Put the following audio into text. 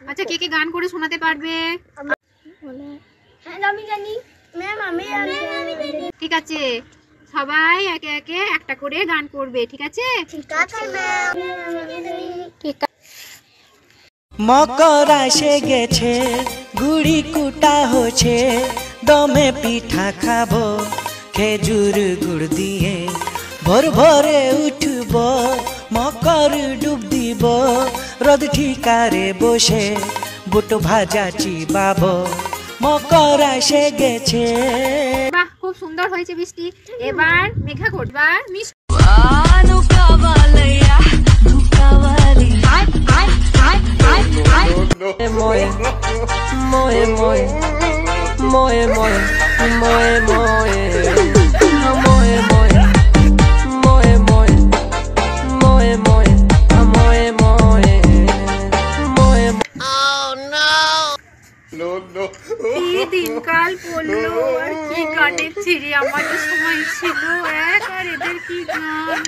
আচ্ছা কে কে গান করে শোনাতে পারবে? আমি জানি ম্যাম, আমি ঠিক আছে, সবাই একে একে একটা করে গান করবে, ঠিক আছে? ঠিক আছে ম্যাম। ঠিক আছে। মকর আসে গেছে, গুড়ি কুটা হচ্ছে, দমে পিঠা খাবো খেজুর গুড় দিয়ে। ভোর ভোরে উঠব, মকর ডুব দিব, রোদ ঠিকারে বসে বুট ভাজা চিবাবো। মকর আসে গেছে। বাহ, খুব সুন্দর হয়েছে বৃষ্টি। এবার মেঘা করবা মিষ্টি। কি দিনকাল পড়লো, আর কি গানের ছিঁড়ে আমাদের সময় ছিল এক, আর এদের কি গান।